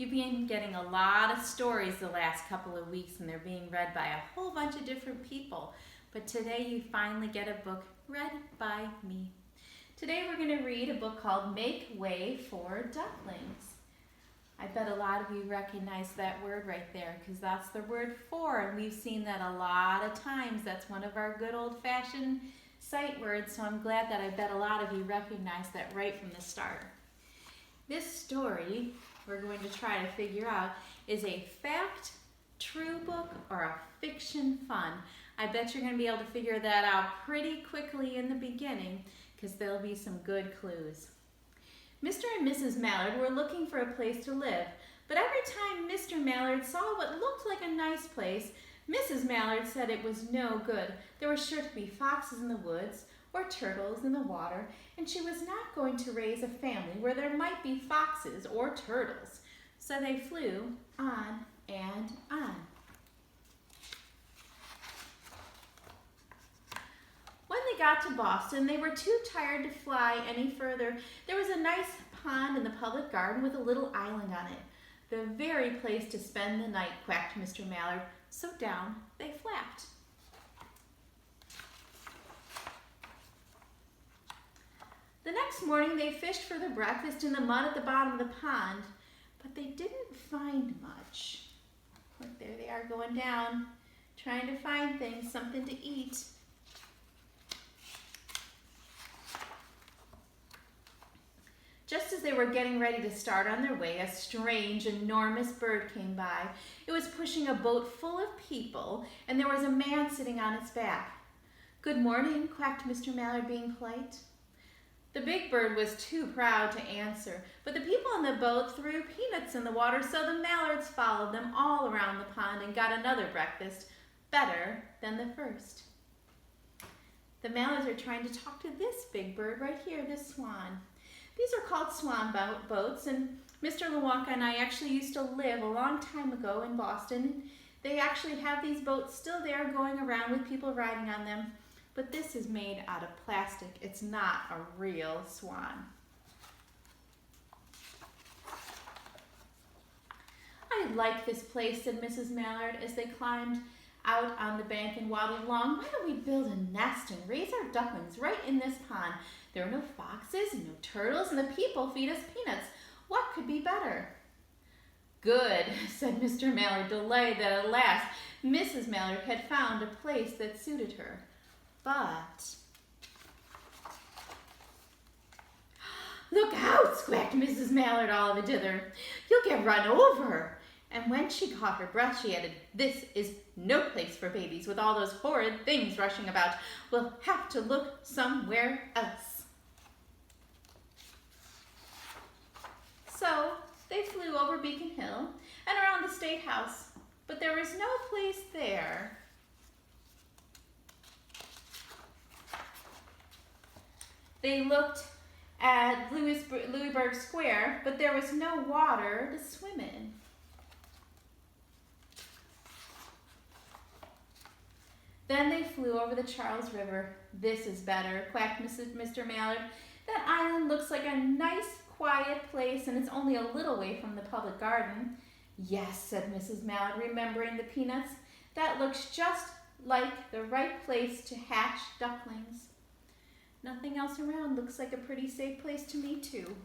You've been getting a lot of stories the last couple of weeks and they're being read by a whole bunch of different people. But today you finally get a book read by me. Today we're going to read a book called Make Way for Ducklings. I bet a lot of you recognize that word right there because that's the word for, and we've seen that a lot of times. That's one of our good old-fashioned sight words, so I'm glad that I bet a lot of you recognize that right from the start. This story we're going to try to figure out is a fact, true book, or a fiction fun. I bet you're going to be able to figure that out pretty quickly in the beginning because there'll be some good clues. Mr. and Mrs. Mallard were looking for a place to live, but every time Mr. Mallard saw what looked like a nice place, Mrs. Mallard said it was no good. There were sure to be foxes in the woods or turtles in the water, and she was not going to raise a family where there might be foxes or turtles. So they flew on and on. When they got to Boston, they were too tired to fly any further. There was a nice pond in the public garden with a little island on it. The very place to spend the night, quacked Mr. Mallard. So down they flapped. The next morning they fished for their breakfast in the mud at the bottom of the pond, but they didn't find much. Look, there they are going down, trying to find things, something to eat. Just as they were getting ready to start on their way, a strange, enormous bird came by. It was pushing a boat full of people, and there was a man sitting on its back. "Good morning," quacked Mr. Mallard, being polite. The big bird was too proud to answer, but the people on the boat threw peanuts in the water, so the Mallards followed them all around the pond and got another breakfast, better than the first. The Mallards are trying to talk to this big bird right here, this swan. These are called swan boats, and Mr. Lewonka and I actually used to live a long time ago in Boston. They actually have these boats still there going around with people riding on them, but this is made out of plastic. It's not a real swan. "I like this place," said Mrs. Mallard as they climbed out on the bank and waddled along. "Why don't we build a nest and raise our ducklings right in this pond? There are no foxes and no turtles, and the people feed us peanuts. What could be better?" "Good," said Mr. Mallard, delighted that at last Mrs. Mallard had found a place that suited her. But... "Look out!" squawked Mrs. Mallard all of a dither. "You'll get run over." And when she caught her breath, she added, "This is no place for babies with all those horrid things rushing about. We'll have to look somewhere else." So they flew over Beacon Hill and around the State House, but there was no place there. They looked at Louisburg Square, but there was no water to swim in. Then they flew over the Charles River. "This is better," quacked Mr. Mallard. "That island looks like a nice, quiet place, and it's only a little way from the public garden." "Yes," said Mrs. Mallard, remembering the peanuts. "That looks just like the right place to hatch ducklings. Nothing else around looks like a pretty safe place to me, too."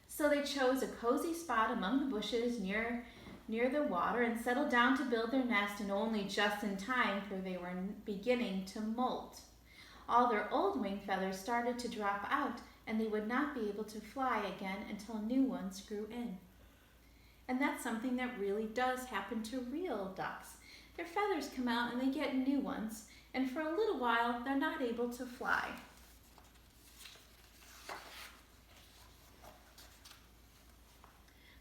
So they chose a cozy spot among the bushes near the water and settled down to build their nest, and only just in time, for they were beginning to molt. All their old wing feathers started to drop out, and they would not be able to fly again until new ones grew in. And that's something that really does happen to real ducks. Their feathers come out and they get new ones, and for a little while they're not able to fly.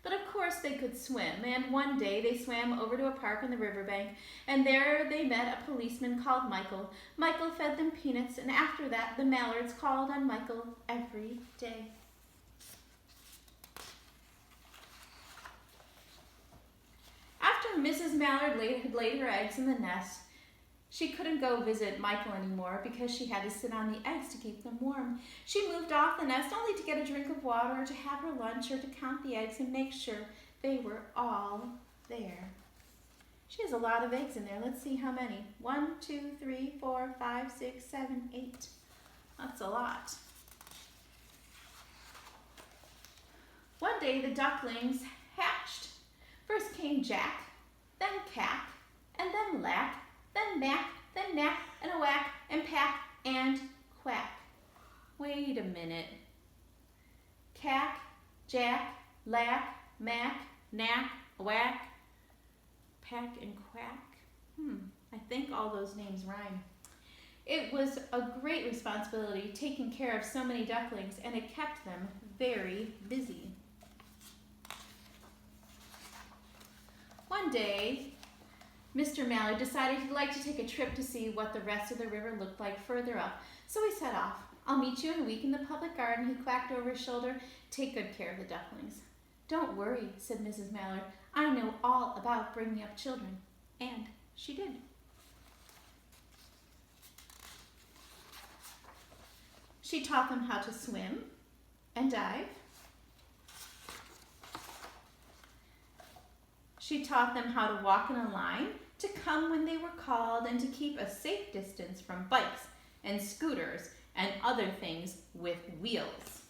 But of course they could swim, and one day they swam over to a park on the riverbank, and there they met a policeman called Michael. Michael fed them peanuts, and after that the Mallards called on Michael every day. After Mrs. Mallard had laid her eggs in the nest, She couldn't go visit Michael anymore because she had to sit on the eggs to keep them warm. She moved off the nest only to get a drink of water, or to have her lunch, or to count the eggs and make sure they were all there. She has a lot of eggs in there. Let's see how many. 1, 2, 3, 4, 5, 6, 7, 8. That's a lot. One day the ducklings hatched. First came Jack, then Cack, and then Lack, then Mack, then Knack, and a whack, and pack, and quack. Wait a minute. Cack, Jack, Lack, Mack, Knack, whack, pack, and quack. I think all those names rhyme. It was a great responsibility taking care of so many ducklings, and it kept them very busy. One day, Mr. Mallard decided he'd like to take a trip to see what the rest of the river looked like further up, so he set off. "I'll meet you in a week in the public garden," he quacked over his shoulder. "Take good care of the ducklings." "Don't worry," said Mrs. Mallard. "I know all about bringing up children." And she did. She taught them how to swim and dive. She taught them how to walk in a line, to come when they were called, and to keep a safe distance from bikes and scooters and other things with wheels.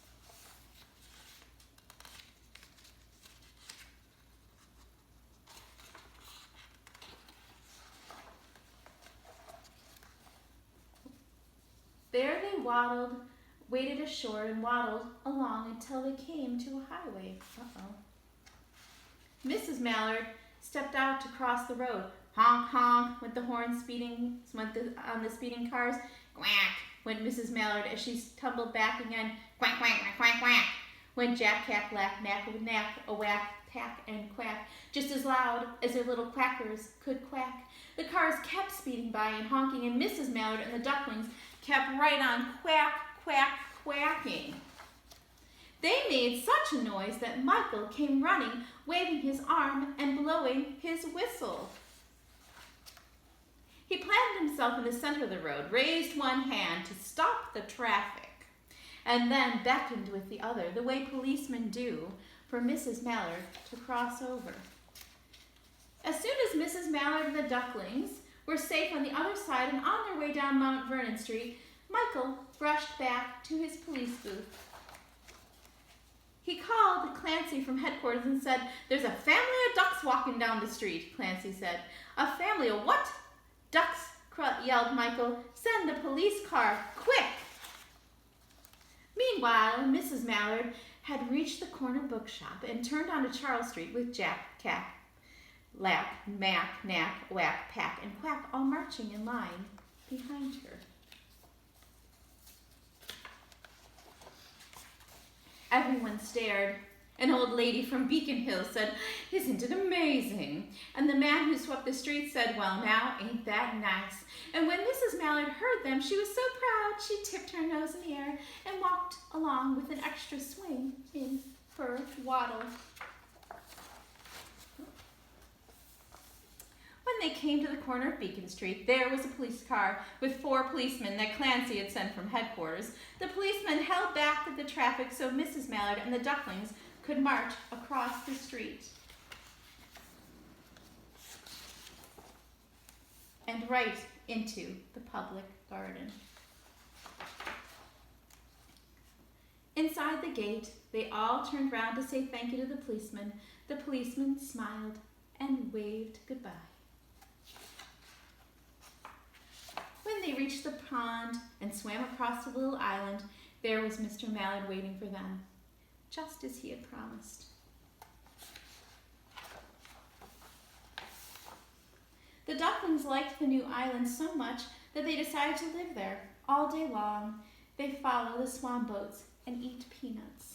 There they waded ashore and waddled along until they came to a highway. Mrs. Mallard stepped out to cross the road. Honk, honk, went the horn on the speeding cars. Quack, went Mrs. Mallard as she tumbled back again. Quack, quack, quack, quack, quack, went Jack, Cack, Lack, Knack, Knack, a whack, pack, and quack, just as loud as their little quackers could quack. The cars kept speeding by and honking, and Mrs. Mallard and the ducklings kept right on quack, quack, quacking. They made such a noise that Michael came running, waving his arm and blowing his whistle. He planted himself in the center of the road, raised one hand to stop the traffic, and then beckoned with the other, the way policemen do, for Mrs. Mallard to cross over. As soon as Mrs. Mallard and the ducklings were safe on the other side and on their way down Mount Vernon Street, Michael brushed back to his police booth. He called Clancy from headquarters and said, "There's a family of ducks walking down the street," Clancy said. "A family of what?" "Ducks," yelled Michael. "Send the police car, quick!" Meanwhile, Mrs. Mallard had reached the corner bookshop and turned onto Charles Street with Jack, Cack, Lack, Mack, Knack, Whack, Pack, and Quack all marching in line behind her. Everyone stared. An old lady from Beacon Hill said, "Isn't it amazing?" And the man who swept the street said, "Well now, ain't that nice?" And when Mrs. Mallard heard them, she was so proud she tipped her nose in the air and walked along with an extra swing in her waddle. When they came to the corner of Beacon Street, there was a police car with 4 policemen that Clancy had sent from headquarters. The policemen held back the traffic so Mrs. Mallard and the ducklings could march across the street. And right into the public garden. Inside the gate, they all turned round to say thank you to the policeman. The policeman smiled and waved goodbye. When they reached the pond and swam across the little island, there was Mr. Mallard waiting for them, just as he had promised. The ducklings liked the new island so much that they decided to live there. All day long, they follow the swan boats and eat peanuts.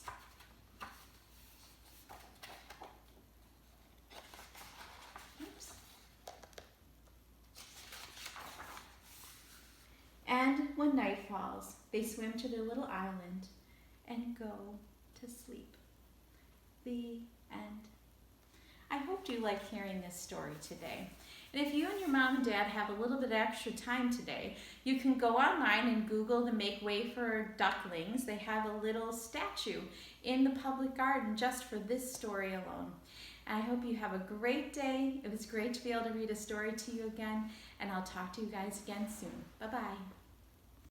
And when night falls, they swim to their little island and go to sleep. The end. I hope you like hearing this story today. And if you and your mom and dad have a little bit extra time today, you can go online and Google the Make Way for Ducklings. They have a little statue in the public garden just for this story alone. I hope you have a great day. It was great to be able to read a story to you again, and I'll talk to you guys again soon. Bye-bye.